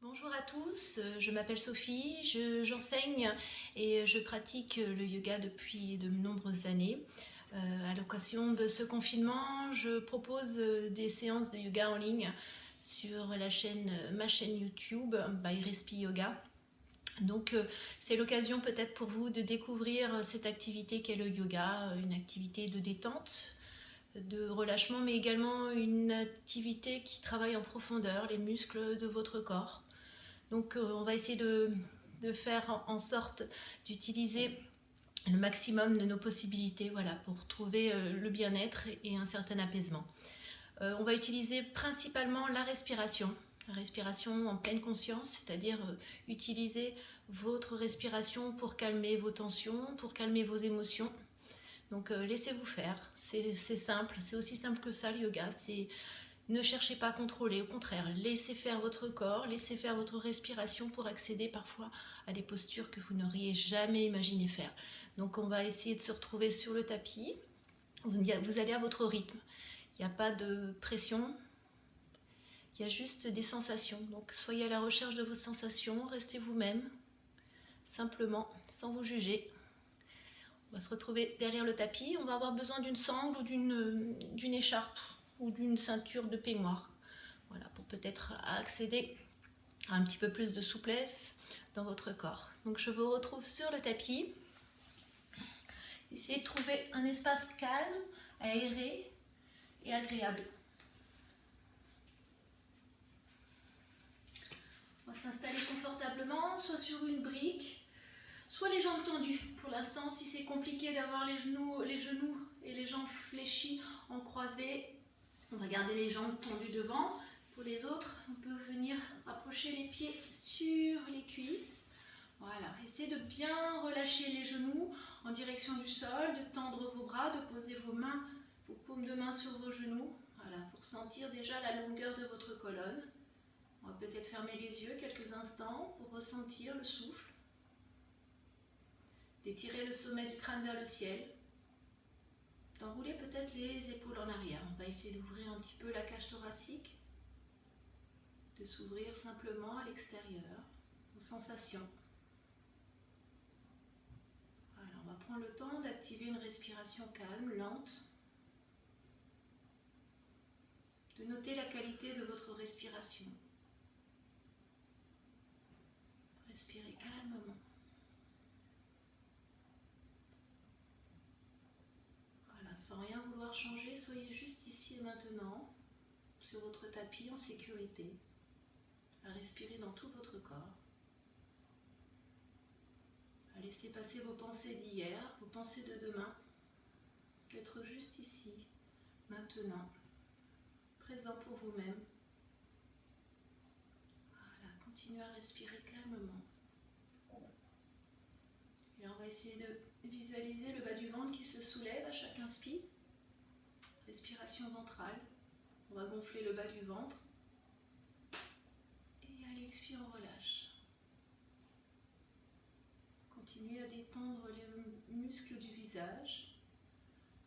Bonjour à tous, je m'appelle Sophie, j'enseigne et je pratique le yoga depuis de nombreuses années. À l'occasion de ce confinement, je propose des séances de yoga en ligne sur ma chaîne YouTube by Respi Yoga. Donc c'est l'occasion peut-être pour vous de découvrir cette activité qu'est le yoga, une activité de détente, de relâchement, mais également une activité qui travaille en profondeur les muscles de votre corps. Donc on va essayer de faire en sorte d'utiliser le maximum de nos possibilités, voilà, pour trouver le bien-être et un certain apaisement. On va utiliser principalement la respiration en pleine conscience, c'est-à-dire utiliser votre respiration pour calmer vos tensions, pour calmer vos émotions. Donc laissez-vous faire, c'est simple, c'est aussi simple que ça le yoga. Ne cherchez pas à contrôler, au contraire, laissez faire votre corps, laissez faire votre respiration pour accéder parfois à des postures que vous n'auriez jamais imaginé faire. Donc on va essayer de se retrouver sur le tapis, vous allez à votre rythme, il n'y a pas de pression, il y a juste des sensations. Donc soyez à la recherche de vos sensations, restez vous-même, simplement, sans vous juger. On va se retrouver derrière le tapis, on va avoir besoin d'une sangle ou d'une écharpe ou d'une ceinture de peignoir. Voilà, pour peut-être accéder à un petit peu plus de souplesse dans votre corps. Donc je vous retrouve sur le tapis. Essayez de trouver un espace calme, aéré et agréable. On va s'installer confortablement, soit sur une brique, soit les jambes tendues. Pour l'instant, si c'est compliqué d'avoir les genoux et les jambes fléchies en croisée, on va garder les jambes tendues devant. Pour les autres, on peut venir approcher les pieds sur les cuisses. Voilà, essayez de bien relâcher les genoux en direction du sol, de tendre vos bras, de poser vos paumes de main sur vos genoux. Voilà, pour sentir déjà la longueur de votre colonne. On va peut-être fermer les yeux quelques instants pour ressentir le souffle. D'étirer le sommet du crâne vers le ciel. D'enrouler peut-être les épaules en arrière. On va essayer d'ouvrir un petit peu la cage thoracique. De s'ouvrir simplement à l'extérieur, aux sensations. Voilà, on va prendre le temps d'activer une respiration calme, lente. De noter la qualité de votre respiration. Respirez calmement. Voilà, sans rien vouloir changer, soyez juste ici et maintenant, sur votre tapis en sécurité, à respirer dans tout votre corps. À laisser passer vos pensées d'hier, vos pensées de demain, d'être juste ici, maintenant, présent pour vous-même. Voilà, continuez à respirer calmement. Et on va essayer de visualiser le bas du ventre qui se soulève à chaque inspire. Respiration ventrale. On va gonfler le bas du ventre. Et à l'expire, on relâche. Continuez à détendre les muscles du visage.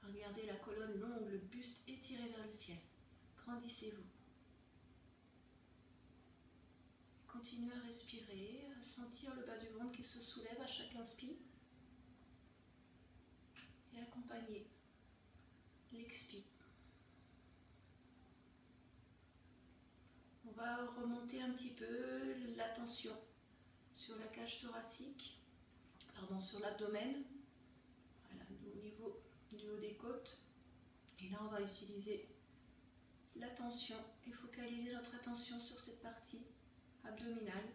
Regardez la colonne longue, le buste étiré vers le ciel. Grandissez-vous. Continuez à respirer, à sentir le bas du ventre qui se soulève à chaque inspire. Et accompagnez l'expire. On va remonter un petit peu l'attention sur la cage thoracique, sur l'abdomen, voilà, au niveau du haut des côtes. Et là, on va utiliser l'attention et focaliser notre attention sur cette partie abdominale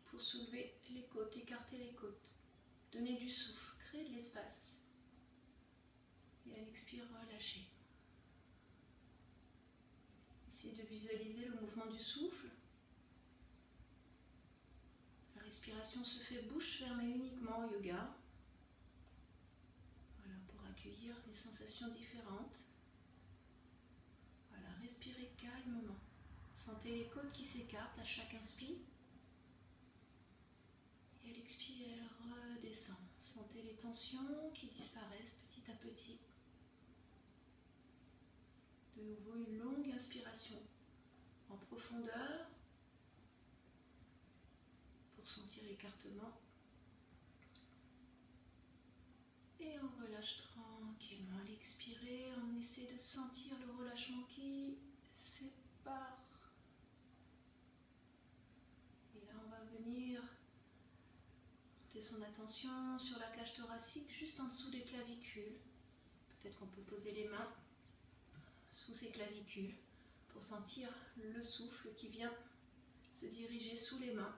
pour soulever les côtes, écarter les côtes, donner du souffle, créer de l'espace. Et à l'expire, relâcher. Essayez de visualiser le mouvement du souffle. La respiration se fait bouche fermée uniquement au yoga. Voilà, pour accueillir des sensations différentes. Voilà, respirez calmement. Sentez les côtes qui s'écartent à chaque inspire. Et à l'expire, elle redescend. Sentez les tensions qui disparaissent petit à petit. De nouveau, une longue inspiration en profondeur. pour sentir l'écartement. Et on relâche tranquillement. À l'expirer, on essaie de sentir le relâchement qui sépare. Et là, on va venir porter son attention sur la cage thoracique, juste en dessous des clavicules. Peut-être qu'on peut poser les mains sous ces clavicules pour sentir le souffle qui vient se diriger sous les mains.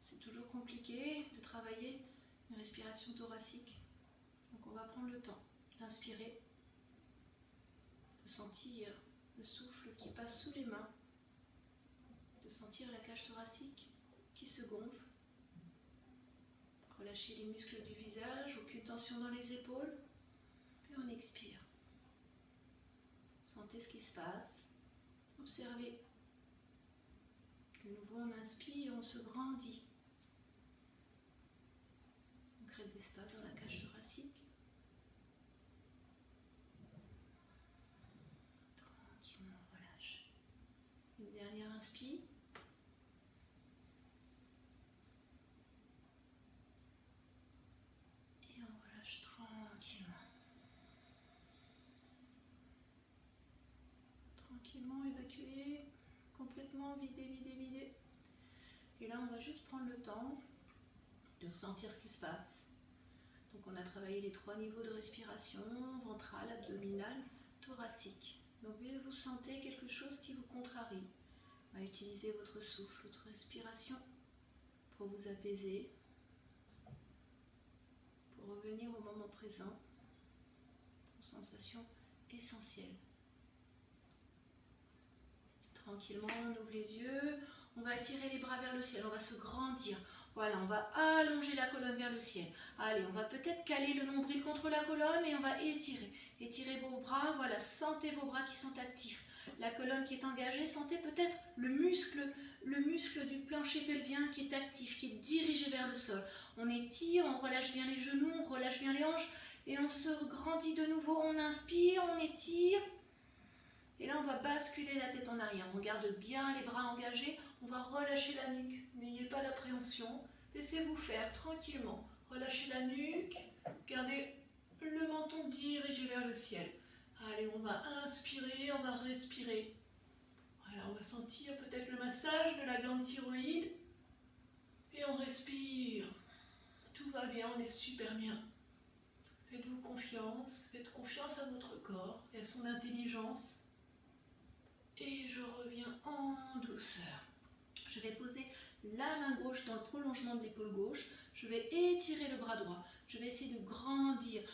C'est toujours compliqué de travailler une respiration thoracique. Donc on va prendre le temps d'inspirer, de sentir le souffle qui passe sous les mains, de sentir la cage thoracique qui se gonfle. Relâchez les muscles du visage, aucune tension dans les épaules. Puis on expire. Sentez ce qui se passe. Observez. De nouveau, on inspire, on se grandit. On crée de l'espace dans la cage thoracique. Tranquillement, on relâche. Une dernière inspire. Et on relâche tranquillement. Tranquillement, évacuer. Complètement vider, vider, vider. Et là, on va juste prendre le temps de ressentir ce qui se passe. Donc, on a travaillé les 3 niveaux de respiration, ventrale, abdominale, thoracique. Donc, vous sentez quelque chose qui vous contrarie. On va utiliser votre souffle, votre respiration pour vous apaiser, pour revenir au moment présent, aux sensations essentielles. Tranquillement, on ouvre les yeux, on va tirer les bras vers le ciel, on va se grandir. Voilà, on va allonger la colonne vers le ciel. Allez, on va peut-être caler le nombril contre la colonne et on va étirer. Étirez vos bras, voilà, sentez vos bras qui sont actifs. La colonne qui est engagée, sentez peut-être le muscle du plancher pelvien qui est actif, qui est dirigé vers le sol. On étire, on relâche bien les genoux, on relâche bien les hanches et on se grandit de nouveau. On inspire, on étire. Et là, on va basculer la tête en arrière. On garde bien les bras engagés. On va relâcher la nuque. N'ayez pas d'appréhension. Laissez-vous faire tranquillement. Relâchez la nuque. Gardez le menton dirigé vers le ciel. Allez, on va inspirer, on va respirer. Voilà, on va sentir peut-être le massage de la glande thyroïde. Et on respire. Tout va bien, on est super bien. Faites-vous confiance. Faites confiance à votre corps et à son intelligence. Et je reviens en douceur. Je vais poser la main gauche dans le prolongement de l'épaule gauche. Je vais étirer le bras droit. Je vais essayer de grandir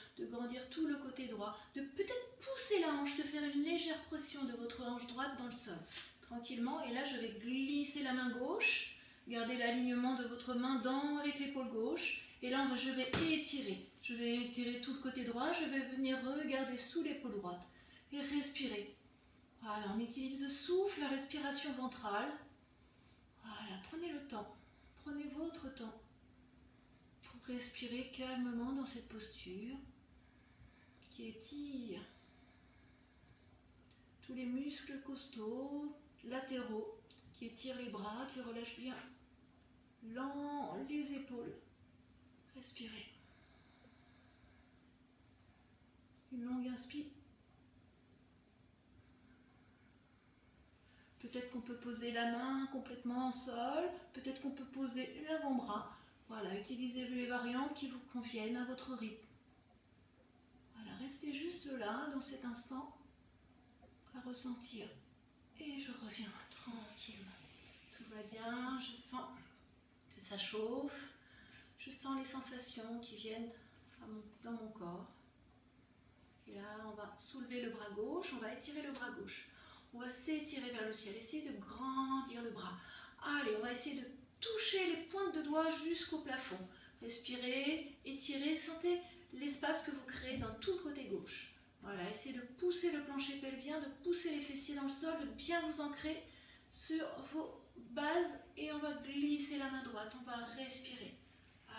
tout le côté droit, de peut-être pousser la hanche, de faire une légère pression de votre hanche droite dans le sol. Tranquillement, et là je vais glisser la main gauche, garder l'alignement de votre main avec l'épaule gauche. Et là je vais étirer. Je vais étirer tout le côté droit, je vais venir regarder sous l'épaule droite et respirer. Voilà, on utilise le souffle, la respiration ventrale. Voilà, prenez le temps, prenez votre temps pour respirer calmement dans cette posture qui étire tous les muscles costauds, latéraux, qui étirent les bras, qui relâchent bien les épaules. Respirez. Une longue inspire. Peut-être qu'on peut poser la main complètement en sol, peut-être qu'on peut poser l'avant-bras. Voilà, utilisez les variantes qui vous conviennent à votre rythme. Voilà, restez juste là, dans cet instant, à ressentir. Et je reviens tranquillement. Tout va bien, je sens que ça chauffe, je sens les sensations qui viennent dans mon corps. Et là, on va soulever le bras gauche, on va étirer le bras gauche. On va s'étirer vers le ciel, essayer de grandir le bras. Allez, on va essayer de toucher les pointes de doigts jusqu'au plafond. Respirez, étirez, sentez l'espace que vous créez dans tout le côté gauche. Voilà, essayez de pousser le plancher pelvien, de pousser les fessiers dans le sol, de bien vous ancrer sur vos bases et on va glisser la main droite, on va respirer.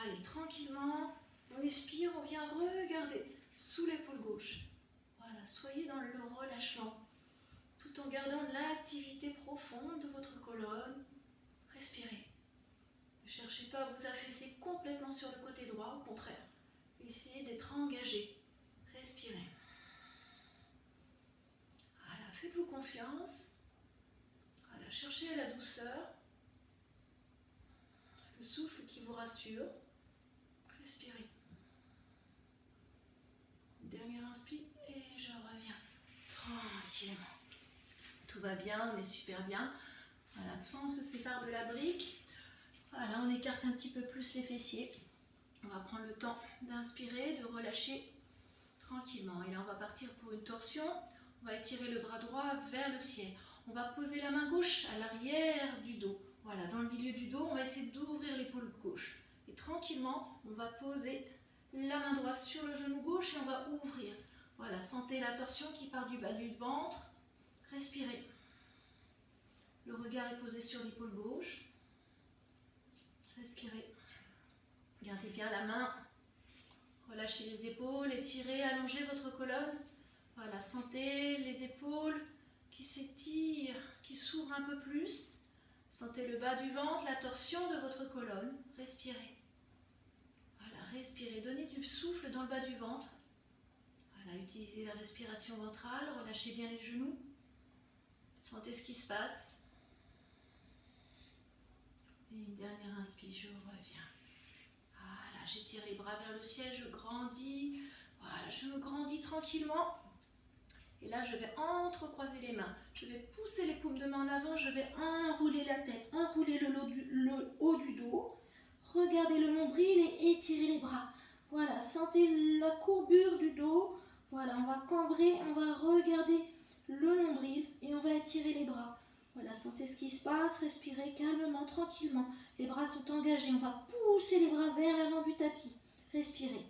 Allez, tranquillement, on expire, on vient regarder sous l'épaule gauche. Voilà, soyez dans le relâchement. Tout en gardant l'activité profonde de votre colonne. Respirez. cherchez pas à vous affaisser complètement sur le côté droit, au contraire. Essayez d'être engagé. Respirez. Voilà, faites-vous confiance. Voilà, cherchez la douceur. Le souffle qui vous rassure. Respirez. Dernier inspire et je reviens tranquillement. Tout va bien, on est super bien. Voilà, soit on se sépare de la brique. Voilà, on écarte un petit peu plus les fessiers. On va prendre le temps d'inspirer, de relâcher tranquillement. Et là, on va partir pour une torsion. On va étirer le bras droit vers le ciel. On va poser la main gauche à l'arrière du dos. Voilà, dans le milieu du dos, on va essayer d'ouvrir l'épaule gauche. Et tranquillement, on va poser la main droite sur le genou gauche et on va ouvrir. Voilà, sentez la torsion qui part du bas du ventre. Respirez. Le regard est posé sur l'épaule gauche. Respirez. Gardez bien la main. Relâchez les épaules, étirez, allongez votre colonne. Voilà, sentez les épaules qui s'étirent, qui s'ouvrent un peu plus. Sentez le bas du ventre, la torsion de votre colonne. Respirez. Voilà, respirez. Donnez du souffle dans le bas du ventre. Voilà, utilisez la respiration ventrale. Relâchez bien les genoux. Sentez ce qui se passe. Et une dernière inspire, je reviens. Voilà, j'étire les bras vers le ciel, je grandis. Voilà, je me grandis tranquillement. Et là, je vais entrecroiser les mains. Je vais pousser les paumes de main en avant. Je vais enrouler la tête, enrouler le haut du dos. Regardez le nombril et étirez les bras. Voilà, sentez la courbure du dos. Voilà, on va cambrer, on va regarder le nombril et on va étirer les bras. Voilà, sentez ce qui se passe. Respirez calmement, tranquillement. Les bras sont engagés. On va pousser les bras vers l'avant du tapis. Respirez.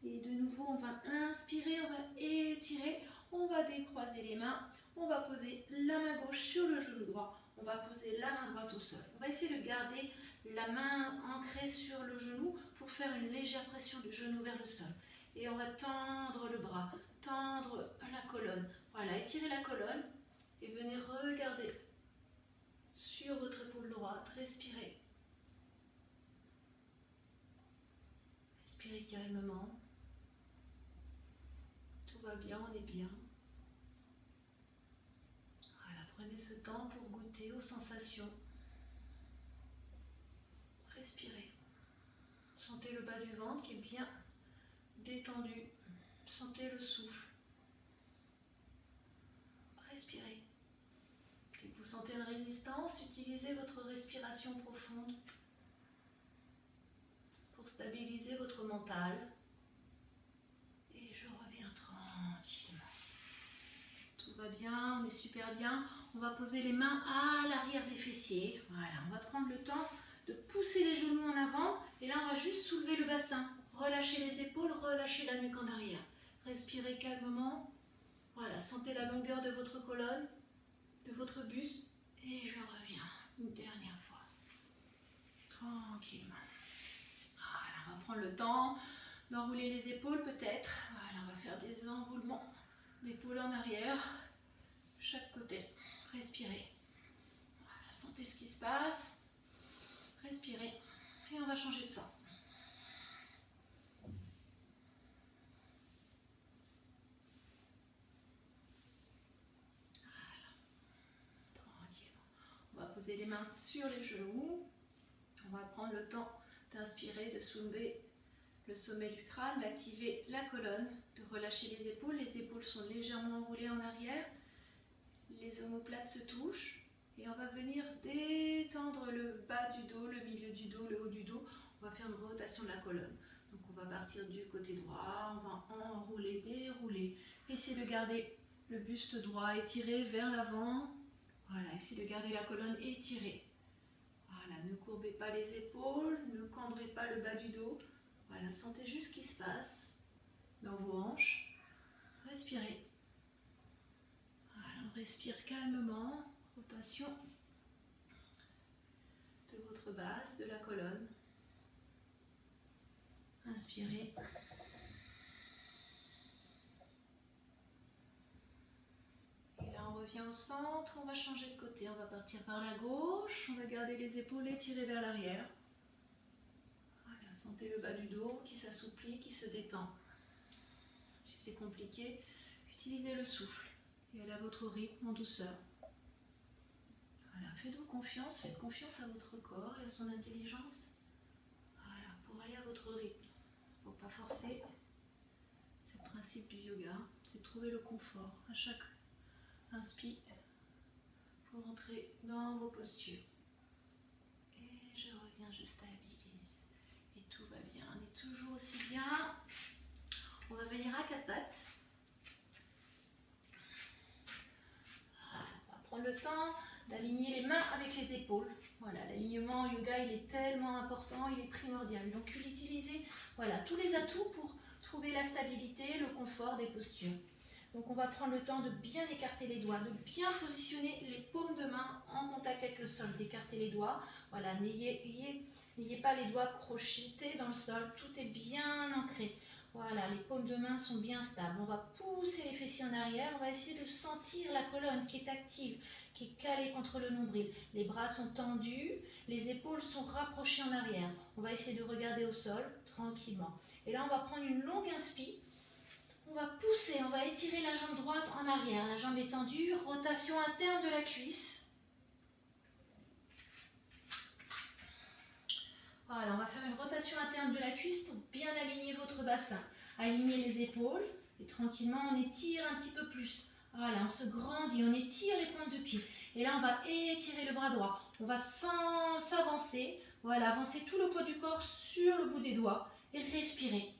Et de nouveau, on va inspirer, on va étirer, on va décroiser les mains, on va poser la main gauche sur le genou droit, on va poser la main droite au sol. On va essayer de garder la main ancrée sur le genou pour faire une légère pression du genou vers le sol. Et on va tendre le bras, tendre la colonne. Voilà, étirez la colonne et venez regarder sur votre épaule droite. Respirez. Respirez calmement. Tout va bien, on est bien. Voilà, prenez ce temps pour goûter aux sensations. Respirez. Sentez le bas du ventre qui est bien détendu. Sentez le souffle. Respirez. Si vous sentez une résistance, utilisez votre respiration profonde pour stabiliser votre mental. Et je reviens tranquillement. Tout va bien, on est super bien. On va poser les mains à l'arrière des fessiers. Voilà, on va prendre le temps de pousser les genoux en avant. Et là, on va juste soulever le bassin. Relâchez les épaules, relâchez la nuque en arrière. Respirez calmement. Voilà, sentez la longueur de votre colonne, de votre buste. Et je reviens une dernière fois. Tranquillement. Voilà, on va prendre le temps d'enrouler les épaules peut-être. Voilà, on va faire des enroulements d'épaules en arrière, chaque côté. Respirez. Voilà, sentez ce qui se passe. Respirez. Et on va changer de sens. Voilà. Tranquillement. On va poser les mains sur les genoux. On va prendre le temps d'inspirer, de soulever le sommet du crâne, d'activer la colonne, de relâcher les épaules. Les épaules sont légèrement enroulées en arrière. Les omoplates se touchent. Et on va venir détendre le bas du dos, le milieu du dos, le haut du dos. On va faire une rotation de la colonne. Donc on va partir du côté droit, on va enrouler, dérouler. Essayez de garder le buste droit étiré vers l'avant. Voilà, essayez de garder la colonne étirée. Voilà, ne courbez pas les épaules, ne cambrez pas le bas du dos. Voilà, sentez juste ce qui se passe dans vos hanches. Respirez. Voilà, on respire calmement. Rotation de votre base, de la colonne. Inspirez. Et là, on revient pied au centre, on va changer de côté, on va partir par la gauche, on va garder les épaules étirées vers l'arrière. Voilà, sentez le bas du dos qui s'assouplit, qui se détend. Si c'est compliqué, utilisez le souffle et allez à votre rythme en douceur. Voilà, faites-vous confiance, faites confiance à votre corps et à son intelligence. Voilà, pour aller à votre rythme. Il ne faut pas forcer. C'est le principe du yoga, c'est de trouver le confort. À chaque inspire, vous rentrez dans vos postures. Et je reviens, je stabilise. Et tout va bien, on est toujours aussi bien. On va venir à quatre pattes. Voilà, on va prendre le temps d'aligner les mains avec les épaules. Voilà, l'alignement en yoga, il est tellement important, il est primordial. Donc, utilisez voilà, tous les atouts pour trouver la stabilité, le confort des postures. Donc, on va prendre le temps de bien écarter les doigts, de bien positionner les paumes de main en contact avec le sol, d'écarter les doigts. Voilà, n'ayez pas les doigts crochetés dans le sol, tout est bien ancré. Voilà, les paumes de main sont bien stables. On va pousser les fessiers en arrière, on va essayer de sentir la colonne qui est active, qui est calée contre le nombril. Les bras sont tendus, les épaules sont rapprochées en arrière. On va essayer de regarder au sol tranquillement. Et là, on va prendre une longue inspire. On va pousser, on va étirer la jambe droite en arrière. La jambe est tendue, rotation interne de la cuisse. Voilà, on va faire une rotation interne de la cuisse pour bien aligner votre bassin. Aligner les épaules et tranquillement, on étire un petit peu plus. Voilà, on se grandit, on étire les pointes de pied. Et là, on va étirer le bras droit. On va s'avancer. Voilà, avancer tout le poids du corps sur le bout des doigts et respirer.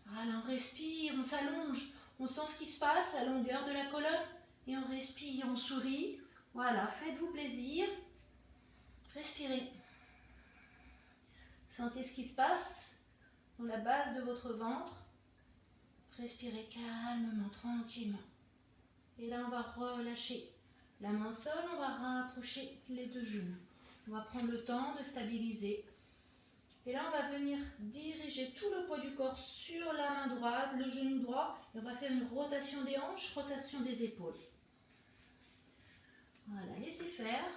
Voilà, on respire, on s'allonge. On sent ce qui se passe, la longueur de la colonne. Et on respire, on sourit. Voilà, faites-vous plaisir. Respirez. Sentez ce qui se passe dans la base de votre ventre. Respirez calmement, tranquillement. Et là, on va relâcher la main au sol, on va rapprocher les deux genoux. On va prendre le temps de stabiliser. Et là, on va venir diriger tout le poids du corps sur la main droite, le genou droit. Et on va faire une rotation des hanches, rotation des épaules. Voilà, laissez faire.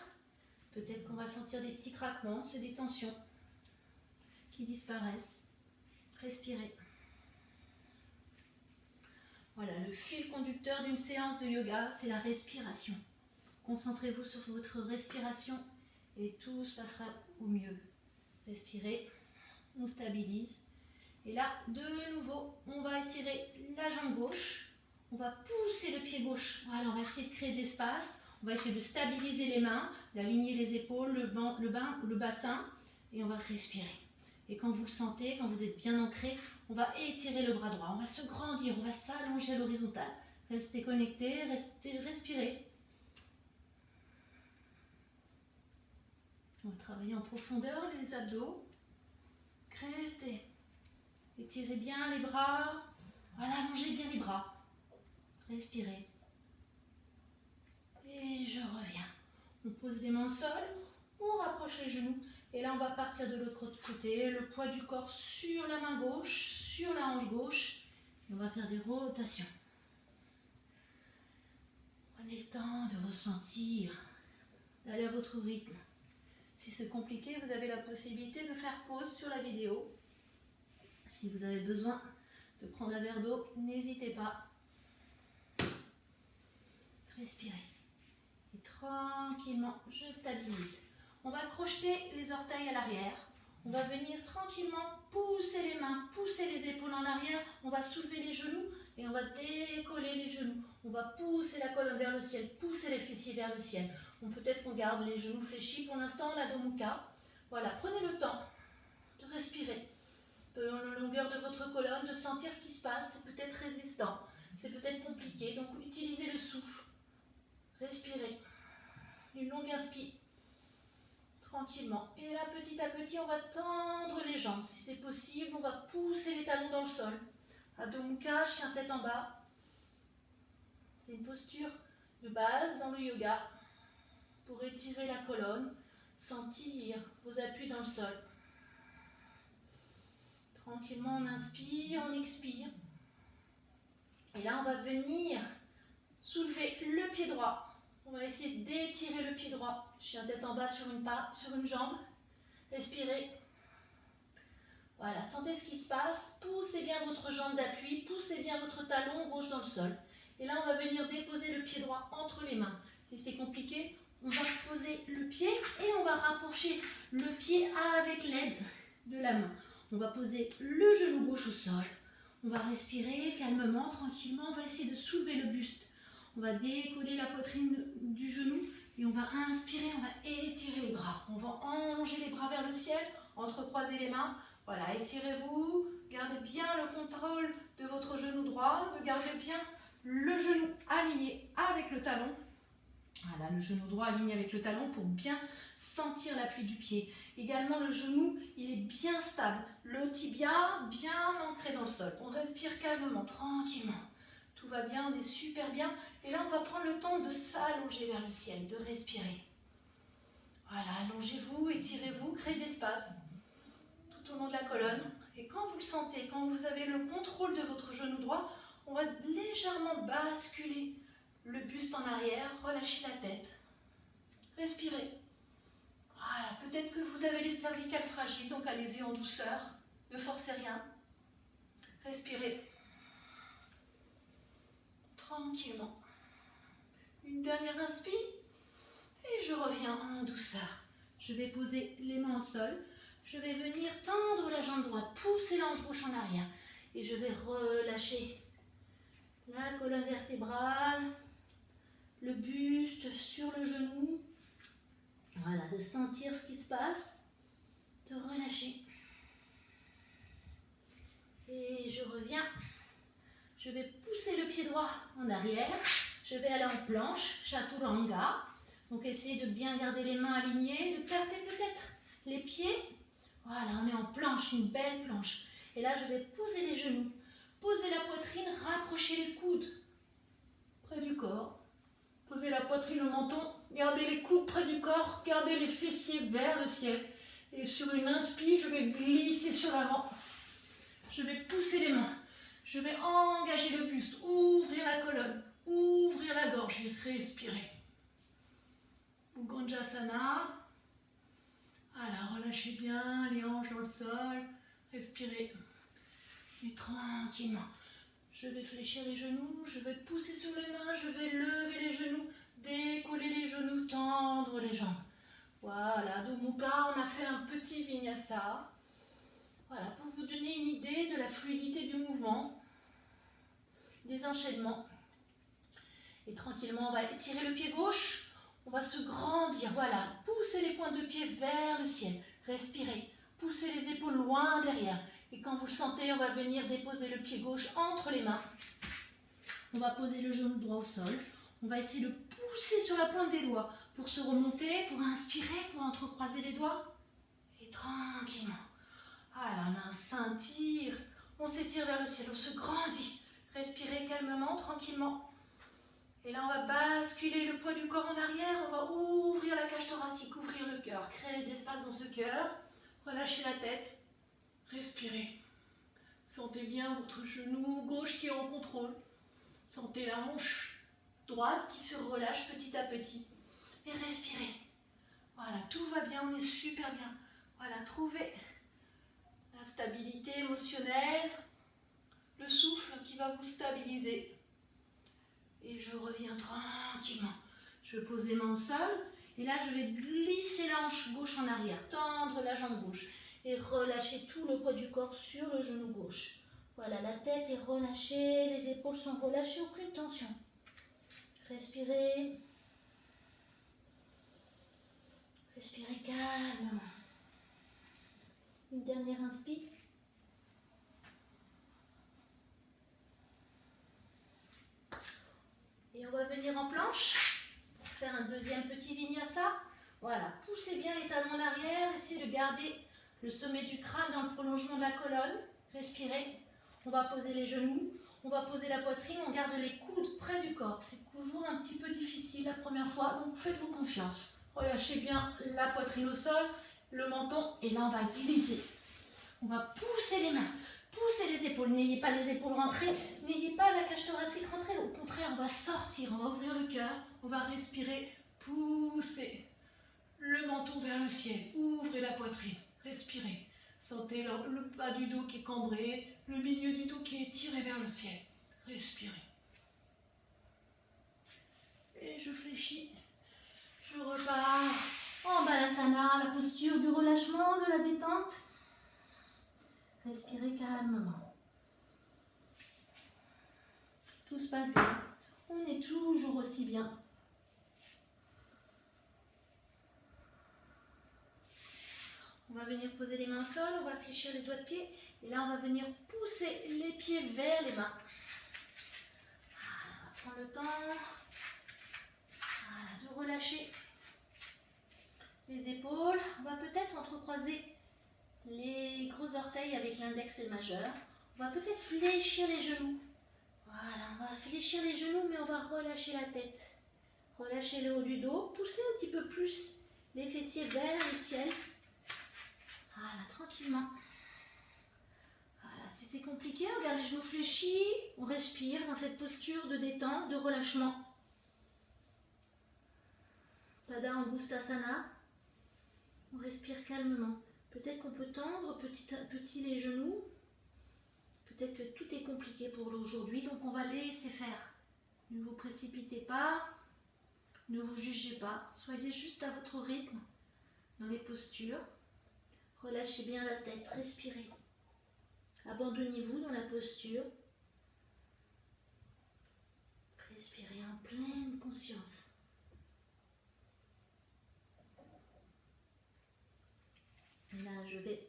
Peut-être qu'on va sentir des petits craquements, c'est des tensions qui disparaissent. Respirez. Voilà, le fil conducteur d'une séance de yoga, c'est la respiration. Concentrez-vous sur votre respiration et tout se passera au mieux. Respirez, on stabilise. Et là, de nouveau, on va étirer la jambe gauche. On va pousser le pied gauche. Voilà, on va essayer de créer de l'espace. On va essayer de stabiliser les mains, d'aligner les épaules, le bassin. Et on va respirer. Et quand vous le sentez, quand vous êtes bien ancré, on va étirer le bras droit. On va se grandir, on va s'allonger à l'horizontale. Restez connectés, respirez. On va travailler en profondeur les abdos. Restez. Étirez bien les bras. Voilà, allongez bien les bras. Respirez. Et je reviens. On pose les mains au sol. On rapproche les genoux. Et là, on va partir de l'autre côté. Le poids du corps sur la main gauche, sur la hanche gauche. Et on va faire des rotations. Prenez le temps de ressentir, d'aller à votre rythme. Si c'est compliqué, vous avez la possibilité de faire pause sur la vidéo. Si vous avez besoin de prendre un verre d'eau, n'hésitez pas. Respirez. Et tranquillement, je stabilise. On va crocheter les orteils à l'arrière. On va venir tranquillement pousser les mains, pousser les épaules en arrière. On va soulever les genoux et on va décoller les genoux. On va pousser la colonne vers le ciel, pousser les fessiers vers le ciel. Peut-être qu'on garde les genoux fléchis. Pour l'instant, l'Adho Mukha. Voilà, prenez le temps de respirer. Dans la longueur de votre colonne, de sentir ce qui se passe. C'est peut-être résistant, c'est peut-être compliqué. Donc, utilisez le souffle. Respirez. Une longue inspire. Tranquillement. Et là, petit à petit, on va tendre les jambes. Si c'est possible, on va pousser les talons dans le sol. Adho Mukha, chien tête en bas. C'est une posture de base dans le yoga pour étirer la colonne, sentir vos appuis dans le sol. Tranquillement, on inspire, on expire. Et là, on va venir soulever le pied droit. On va essayer d'étirer le pied droit. Chien tête en bas sur une jambe. Respirez. Voilà, sentez ce qui se passe. Poussez bien votre jambe d'appui. Poussez bien votre talon gauche dans le sol. Et là, on va venir déposer le pied droit entre les mains. Si c'est compliqué, on va poser le pied et on va rapprocher le pied avec l'aide de la main. On va poser le genou gauche au sol. On va respirer calmement, tranquillement. On va essayer de soulever le buste. On va décoller la poitrine du genou et on va inspirer, on va étirer les bras. On va enlonger les bras vers le ciel, entrecroiser les mains. Voilà, étirez-vous, gardez bien le contrôle de votre genou droit, gardez bien le genou aligné avec le talon. Voilà, le genou droit aligné avec le talon pour bien sentir l'appui du pied. Également, le genou, il est bien stable. Le tibia bien ancré dans le sol. On respire calmement, tranquillement. Tout va bien, on est super bien. Et là, on va prendre le temps de s'allonger vers le ciel, de respirer. Voilà, allongez-vous, étirez-vous, créez de l'espace tout au long de la colonne. Et quand vous le sentez, quand vous avez le contrôle de votre genou droit, on va légèrement basculer le buste en arrière, relâchez la tête. Respirez. Voilà, peut-être que vous avez les cervicales fragiles, donc allez-y en douceur. Ne forcez rien. Respirez. Tranquillement. Une dernière inspire. Et je reviens en douceur. Je vais poser les mains au sol. Je vais venir tendre la jambe droite, pousser l'ange gauche en arrière. Et je vais relâcher la colonne vertébrale, le buste sur le genou. Voilà, de sentir ce qui se passe, de relâcher. Et je reviens. Je vais pousser le pied droit en arrière. Je vais aller en planche, chaturanga. Donc essayez de bien garder les mains alignées, de carter peut-être les pieds. Voilà, on est en planche, une belle planche. Et là, je vais poser les genoux, poser la poitrine, rapprocher les coudes près du corps. Posez la poitrine, le menton, gardez les coudes près du corps, gardez les fessiers vers le ciel. Et sur une inspire, je vais glisser sur l'avant. Je vais pousser les mains. Je vais engager le buste, ouvrir la colonne, ouvrir la gorge et respirer. Bhujangasana. Voilà, relâchez bien les hanches dans le sol. Respirez. Et tranquillement. Je vais fléchir les genoux, je vais pousser sur les mains, je vais lever les genoux, décoller les genoux, tendre les jambes. Voilà, Adho Mukha, on a fait un petit vinyasa. Voilà, pour vous donner une idée de la fluidité du mouvement, des enchaînements. Et tranquillement, on va étirer le pied gauche, on va se grandir. Voilà, poussez les pointes de pied vers le ciel. Respirez, poussez les épaules loin derrière. Et quand vous le sentez, on va venir déposer le pied gauche entre les mains. On va poser le genou droit au sol. On va essayer de pousser sur la pointe des doigts pour se remonter, pour inspirer, pour entrecroiser les doigts. Et tranquillement. Voilà, on a un scintille. On s'étire vers le ciel, on se grandit. Respirez calmement, tranquillement. Et là, on va basculer le poids du corps en arrière. On va ouvrir la cage thoracique, ouvrir le cœur. Créer de l'espace dans ce cœur. Relâchez la tête. Respirez. Sentez bien votre genou gauche qui est en contrôle. Sentez la hanche droite qui se relâche petit à petit. Et respirez. Voilà, tout va bien, on est super bien. Voilà, trouvez la stabilité émotionnelle, le souffle qui va vous stabiliser. Et je reviens tranquillement. Je pose les mains au sol. Et là, je vais glisser la hanche gauche en arrière, tendre la jambe gauche. Et relâcher tout le poids du corps sur le genou gauche. Voilà, la tête est relâchée, les épaules sont relâchées, aucune tension. Respirez. Respirez calmement. Une dernière inspire. Et on va venir en planche pour faire un deuxième petit vinyasa. Voilà, poussez bien les talons en arrière, essayez de garder le sommet du crâne dans le prolongement de la colonne. Respirez. On va poser les genoux, on va poser la poitrine, on garde les coudes près du corps. C'est toujours un petit peu difficile la première fois, donc faites-vous confiance. Relâchez bien la poitrine au sol, le menton, et là on va glisser. On va pousser les mains, pousser les épaules. N'ayez pas les épaules rentrées, n'ayez pas la cage thoracique de rentrer, au contraire, on va sortir, on va ouvrir le cœur, on va respirer, pousser le menton vers le ciel, ouvrez la poitrine, respirez. Sentez le bas du dos qui est cambré, le milieu du dos qui est tiré vers le ciel. Respirez. Et je fléchis. Je repars en Balasana, la posture du relâchement, de la détente. Respirez calmement. Tout se passe bien. On est toujours aussi bien. On va venir poser les mains au sol, on va fléchir les doigts de pied. Et là, on va venir pousser les pieds vers les mains. Voilà, on va prendre le temps de relâcher les épaules. On va peut-être entrecroiser les gros orteils avec l'index et le majeur. On va peut-être fléchir les genoux. Voilà, on va fléchir les genoux, mais on va relâcher la tête. Relâcher le haut du dos. Poussez un petit peu plus les fessiers vers le ciel. Voilà, tranquillement. Voilà, si c'est compliqué, on garde les genoux fléchis. On respire dans cette posture de détente, de relâchement. Pada Angustasana. On respire calmement. Peut-être qu'on peut tendre petit à petit les genoux. Peut-être que tout est compliqué pour aujourd'hui, donc on va laisser faire. Ne vous précipitez pas, ne vous jugez pas. Soyez juste à votre rythme dans les postures. Relâchez bien la tête, respirez. Abandonnez-vous dans la posture. Respirez en pleine conscience. Et là, je vais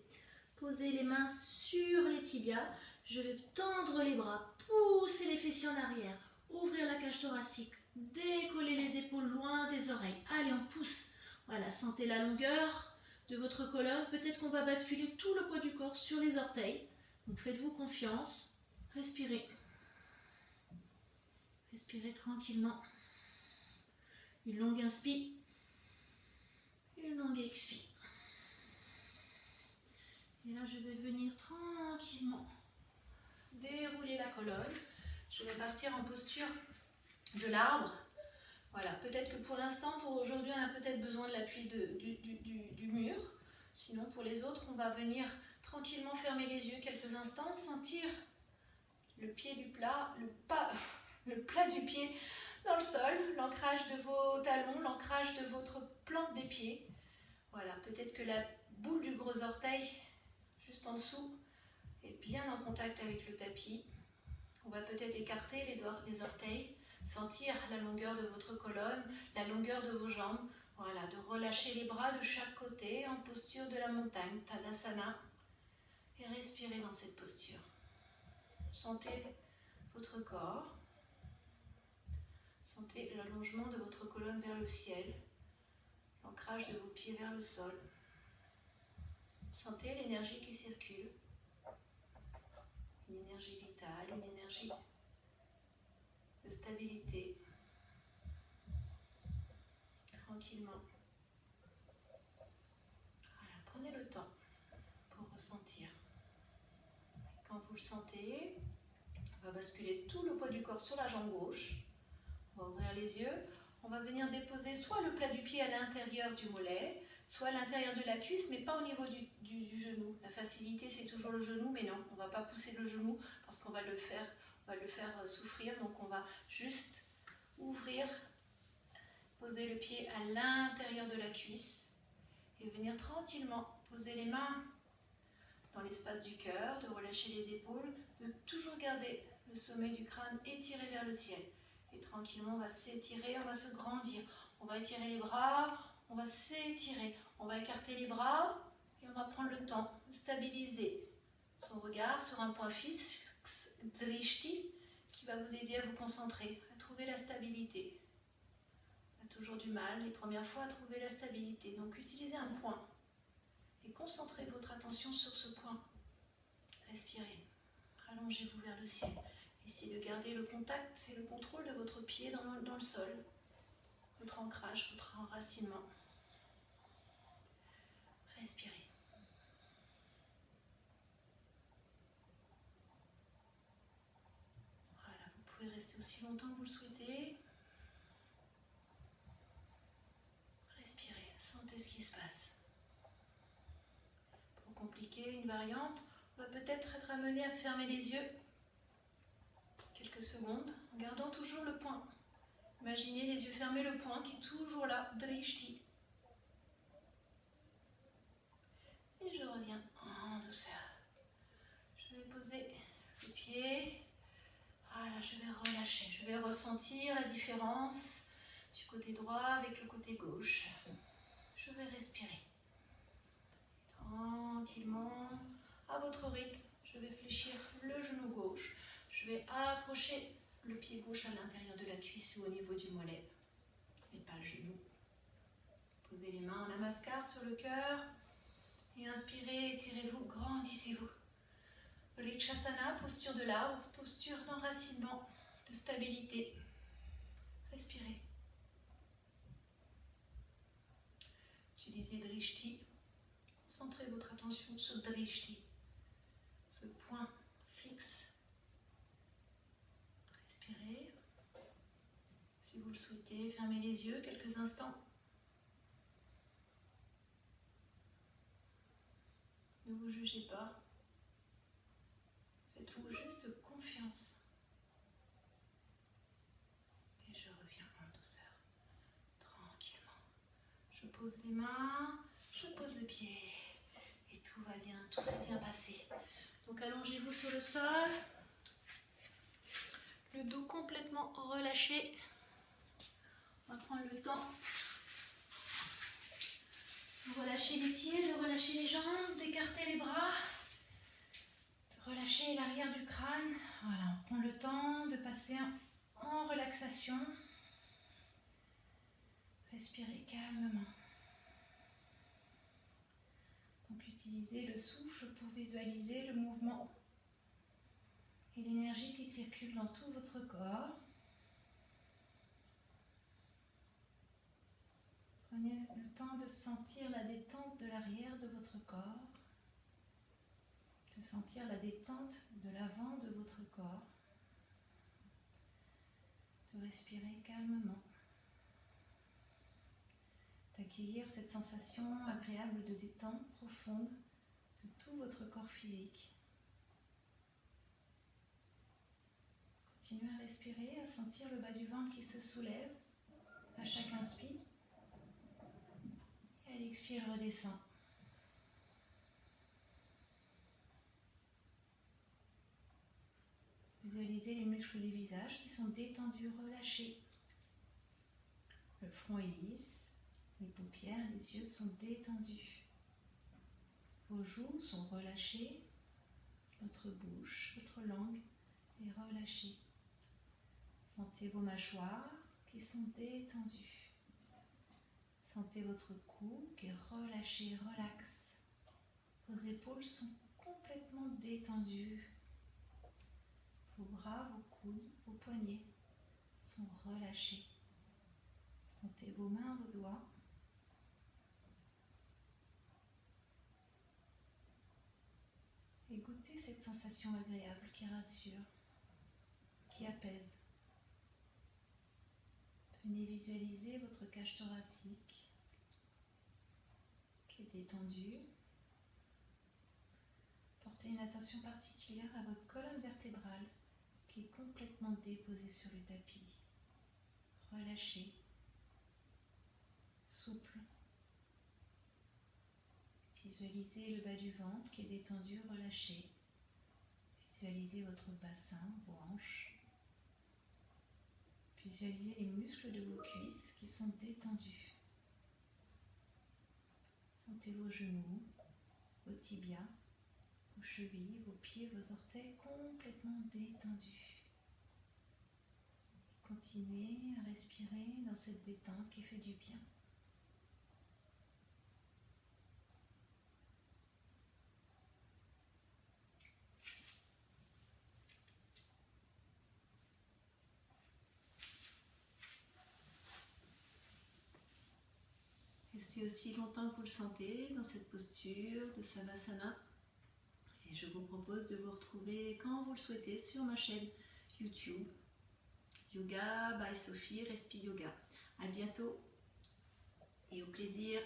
poser les mains sur les tibias. Je vais tendre les bras, pousser les fessiers en arrière, ouvrir la cage thoracique, décoller les épaules loin des oreilles. Allez, on pousse. Voilà, sentez la longueur de votre colonne. Peut-être qu'on va basculer tout le poids du corps sur les orteils. Donc faites-vous confiance. Respirez. Respirez tranquillement. Une longue inspire. Une longue expire. Et là, je vais venir tranquillement dérouler la colonne. Je vais partir en posture de l'arbre. Voilà, peut-être que pour l'instant, pour aujourd'hui, on a peut-être besoin de l'appui du mur. Sinon, pour les autres, on va venir tranquillement fermer les yeux quelques instants, sentir le pied du plat, le plat du pied dans le sol, l'ancrage de vos talons, l'ancrage de votre plante des pieds. Voilà, peut-être que la boule du gros orteil, juste en dessous, est bien en contact avec le tapis. On va peut-être écarter les orteils, sentir la longueur de votre colonne, la longueur de vos jambes. Voilà, de relâcher les bras de chaque côté en posture de la montagne, Tadasana. Et respirez dans cette posture. Sentez votre corps. Sentez l'allongement de votre colonne vers le ciel, l'ancrage de vos pieds vers le sol. Sentez l'énergie qui circule. Une énergie vitale, une énergie de stabilité. Tranquillement. Voilà, prenez le temps pour ressentir. Quand vous le sentez, on va basculer tout le poids du corps sur la jambe gauche. On va ouvrir les yeux. On va venir déposer soit le plat du pied à l'intérieur du mollet, soit à l'intérieur de la cuisse, mais pas au niveau du genou. La facilité, c'est toujours le genou, mais non, on ne va pas pousser le genou parce qu'on va le faire souffrir. Donc, on va juste ouvrir, poser le pied à l'intérieur de la cuisse et venir tranquillement poser les mains dans l'espace du cœur, de relâcher les épaules, de toujours garder le sommet du crâne étiré vers le ciel. Et tranquillement, on va s'étirer, on va se grandir. On va étirer les bras, on va s'étirer. On va écarter les bras et on va prendre le temps de stabiliser son regard sur un point fixe, Drishti, qui va vous aider à vous concentrer, à trouver la stabilité. On a toujours du mal, les premières fois, à trouver la stabilité. Donc, utilisez un point et concentrez votre attention sur ce point. Respirez, allongez-vous vers le ciel. Essayez de garder le contact et le contrôle de votre pied dans le sol, votre ancrage, votre enracinement. Respirez. Voilà, vous pouvez rester Restez aussi longtemps que vous le souhaitez. Respirez, sentez ce qui se passe. Pour compliquer une variante, on va peut-être être amené à fermer les yeux quelques secondes en gardant toujours le point. Imaginez les yeux fermés, le point qui est toujours là, Drishti. Et je reviens en douceur. Je vais poser le pied. Voilà, je vais relâcher. Je vais ressentir la différence du côté droit avec le côté gauche. Je vais respirer. Tranquillement, à votre rythme, je vais fléchir le genou gauche. Je vais approcher le pied gauche à l'intérieur de la cuisse ou au niveau du mollet, mais pas le genou. Posez les mains en namaskar sur le cœur et inspirez, étirez-vous, grandissez-vous. Vrikshasana, posture de l'arbre, posture d'enracinement, de stabilité. Respirez. Utilisez Drishti. Concentrez votre attention sur Drishti, ce point fixe. Respirez. Si vous le souhaitez, fermez les yeux quelques instants. Ne vous jugez pas. Faites-vous juste confiance. Et je reviens en douceur, tranquillement. Je pose les mains, je pose le pied. Et tout va bien, tout s'est bien passé. Donc allongez-vous sur le sol. Le dos complètement relâché. On va prendre le temps de relâcher les pieds, de relâcher les jambes, d'écarter les bras, de relâcher l'arrière du crâne. Voilà, on prend le temps de passer en relaxation. Respirez calmement. Donc utilisez le souffle pour visualiser le mouvement et l'énergie qui circule dans tout votre corps. Prenez le temps de sentir la détente de l'arrière de votre corps, de sentir la détente de l'avant de votre corps, de respirer calmement, d'accueillir cette sensation agréable de détente profonde de tout votre corps physique. Continuez à respirer, à sentir le bas du ventre qui se soulève à chaque inspire. Et à l'expire, redescend. Visualisez les muscles du visage qui sont détendus, relâchés. Le front est lisse, les paupières, les yeux sont détendus. Vos joues sont relâchées, votre bouche, votre langue est relâchée. Sentez vos mâchoires qui sont détendues. Sentez votre cou qui est relâché, relax. Vos épaules sont complètement détendues. Vos bras, vos coudes, vos poignets sont relâchés. Sentez vos mains, vos doigts. Et goûtez cette sensation agréable qui rassure, qui apaise. Venez visualiser votre cage thoracique qui est détendue. Portez une attention particulière à votre colonne vertébrale qui est complètement déposée sur le tapis. Relâchée, souple. Visualisez le bas du ventre qui est détendu, relâché. Visualisez votre bassin, vos hanches. Visualisez les muscles de vos cuisses qui sont détendus. Sentez vos genoux, vos tibias, vos chevilles, vos pieds, vos orteils complètement détendus. Continuez à respirer dans cette détente qui fait du bien. Restez aussi longtemps que vous le sentez dans cette posture de Savasana. Et je vous propose de vous retrouver quand vous le souhaitez sur ma chaîne YouTube. Yoga by Sophie, Respi Yoga. À bientôt et au plaisir.